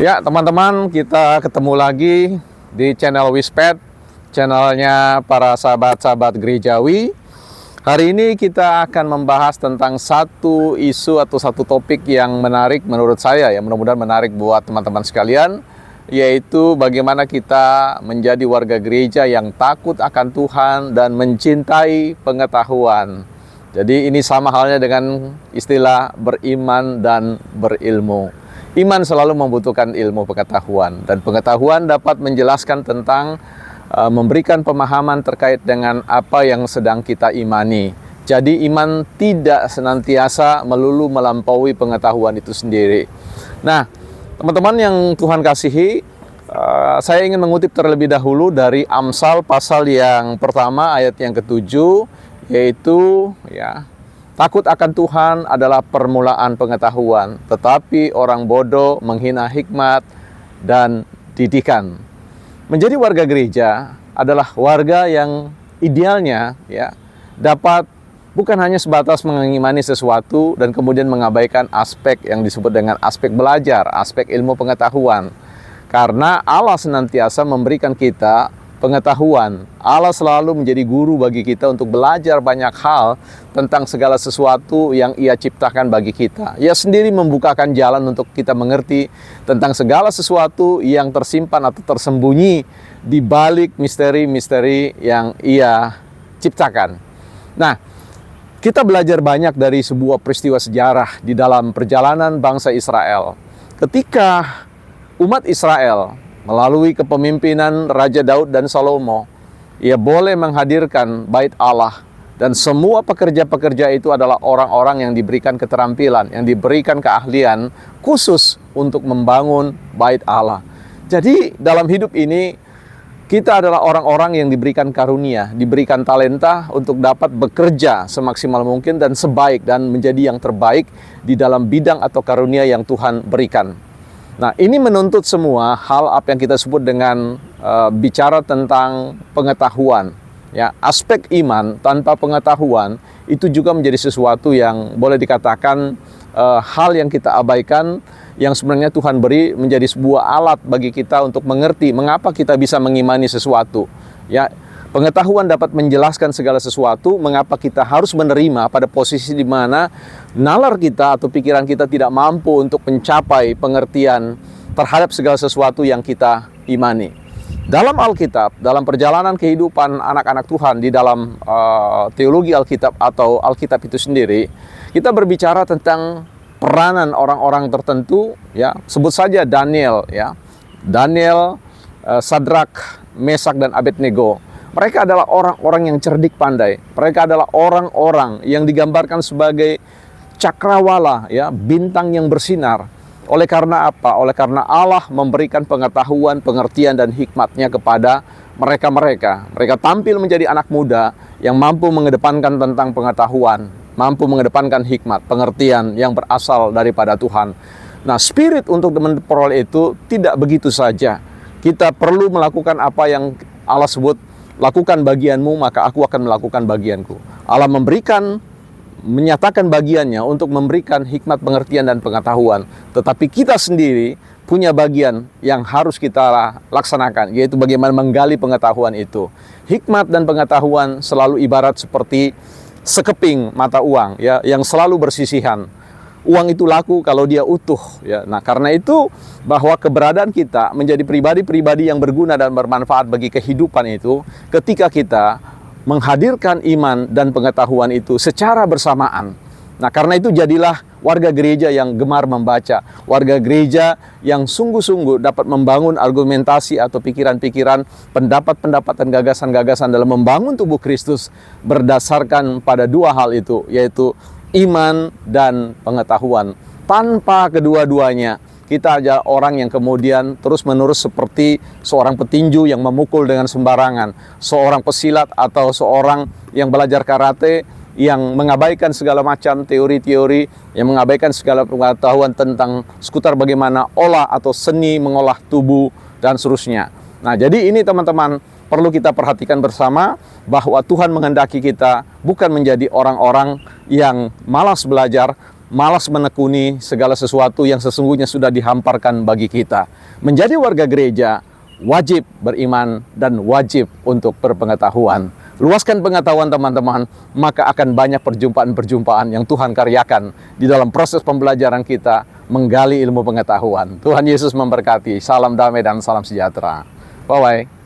Ya, teman-teman, kita ketemu lagi di channel Wisped, channelnya para sahabat-sahabat gerejawi. Hari ini kita akan membahas tentang satu isu atau satu topik yang menarik menurut saya, ya mudah-mudahan menarik buat teman-teman sekalian, yaitu bagaimana kita menjadi warga gereja yang takut akan Tuhan dan mencintai pengetahuan. Jadi ini sama halnya dengan istilah beriman dan berilmu. Iman selalu membutuhkan ilmu pengetahuan, dan pengetahuan dapat menjelaskan tentang memberikan pemahaman terkait dengan apa yang sedang kita imani. Jadi iman tidak senantiasa melulu melampaui pengetahuan itu sendiri. Nah, teman-teman yang Tuhan kasihi, saya ingin mengutip terlebih dahulu dari Amsal pasal yang pertama ayat yang ke-7, yaitu takut akan Tuhan adalah permulaan pengetahuan, tetapi orang bodoh menghina hikmat dan didikan. Menjadi warga gereja adalah warga yang idealnya dapat bukan hanya sebatas mengimani sesuatu dan kemudian mengabaikan aspek yang disebut dengan aspek belajar, aspek ilmu pengetahuan. Karena Allah senantiasa memberikan kita pengetahuan. Allah selalu menjadi guru bagi kita untuk belajar banyak hal tentang segala sesuatu yang Ia ciptakan bagi kita. Ia sendiri membukakan jalan untuk kita mengerti tentang segala sesuatu yang tersimpan atau tersembunyi di balik misteri-misteri yang Ia ciptakan. Nah, kita belajar banyak dari sebuah peristiwa sejarah di dalam perjalanan bangsa Israel. Ketika umat Israel melalui kepemimpinan Raja Daud dan Salomo, ia boleh menghadirkan bait Allah, dan semua pekerja-pekerja itu adalah orang-orang yang diberikan keterampilan, yang diberikan keahlian khusus untuk membangun bait Allah. Jadi dalam hidup ini kita adalah orang-orang yang diberikan karunia, diberikan talenta untuk dapat bekerja semaksimal mungkin dan sebaik dan menjadi yang terbaik di dalam bidang atau karunia yang Tuhan berikan. Nah, ini menuntut semua hal apa yang kita sebut dengan bicara tentang pengetahuan. Ya, aspek iman tanpa pengetahuan itu juga menjadi sesuatu yang boleh dikatakan hal yang kita abaikan, yang sebenarnya Tuhan beri menjadi sebuah alat bagi kita untuk mengerti mengapa kita bisa mengimani sesuatu. Ya, pengetahuan dapat menjelaskan segala sesuatu, mengapa kita harus menerima pada posisi di mana nalar kita atau pikiran kita tidak mampu untuk mencapai pengertian terhadap segala sesuatu yang kita imani. Dalam Alkitab, dalam perjalanan kehidupan anak-anak Tuhan di dalam teologi Alkitab atau Alkitab itu sendiri, kita berbicara tentang peranan orang-orang tertentu, ya, sebut saja Daniel, ya. Daniel, Sadrak, Mesak dan Abednego. Mereka adalah orang-orang yang cerdik pandai. Mereka adalah orang-orang yang digambarkan sebagai cakrawala, ya, bintang yang bersinar. Oleh karena apa? Oleh karena Allah memberikan pengetahuan, pengertian dan hikmatnya kepada mereka-mereka. Mereka tampil menjadi anak muda yang mampu mengedepankan tentang pengetahuan, mampu mengedepankan hikmat, pengertian yang berasal daripada Tuhan. Nah, spirit untuk memperoleh itu tidak begitu saja. Kita perlu melakukan apa yang Allah sebut, lakukan bagianmu, maka aku akan melakukan bagianku. Allah menyatakan bagiannya untuk memberikan hikmat, pengertian, dan pengetahuan. Tetapi kita sendiri punya bagian yang harus kita laksanakan, yaitu bagaimana menggali pengetahuan itu. Hikmat dan pengetahuan selalu ibarat seperti sekeping mata uang, ya, yang selalu bersisihan. Uang itu laku kalau dia utuh, ya. Nah, karena itu bahwa keberadaan kita menjadi pribadi-pribadi yang berguna dan bermanfaat bagi kehidupan itu ketika kita menghadirkan iman dan pengetahuan itu secara bersamaan. Nah, karena itu jadilah warga gereja yang gemar membaca, warga gereja yang sungguh-sungguh dapat membangun argumentasi atau pikiran-pikiran, pendapat-pendapat dan gagasan-gagasan dalam membangun tubuh Kristus berdasarkan pada dua hal itu, yaitu iman dan pengetahuan. Tanpa kedua-duanya, kita adalah orang yang kemudian terus-menerus seperti seorang petinju yang memukul dengan sembarangan, seorang pesilat atau seorang yang belajar karate yang mengabaikan segala macam teori-teori, yang mengabaikan segala pengetahuan tentang seputar bagaimana olah atau seni mengolah tubuh dan seterusnya. Nah, jadi ini teman-teman perlu kita perhatikan bersama bahwa Tuhan menghendaki kita bukan menjadi orang-orang yang malas belajar, malas menekuni segala sesuatu yang sesungguhnya sudah dihamparkan bagi kita. Menjadi warga gereja wajib beriman dan wajib untuk berpengetahuan. Luaskan pengetahuan teman-teman, maka akan banyak perjumpaan-perjumpaan yang Tuhan karyakan di dalam proses pembelajaran kita menggali ilmu pengetahuan. Tuhan Yesus memberkati. Salam damai dan salam sejahtera. Bye-bye.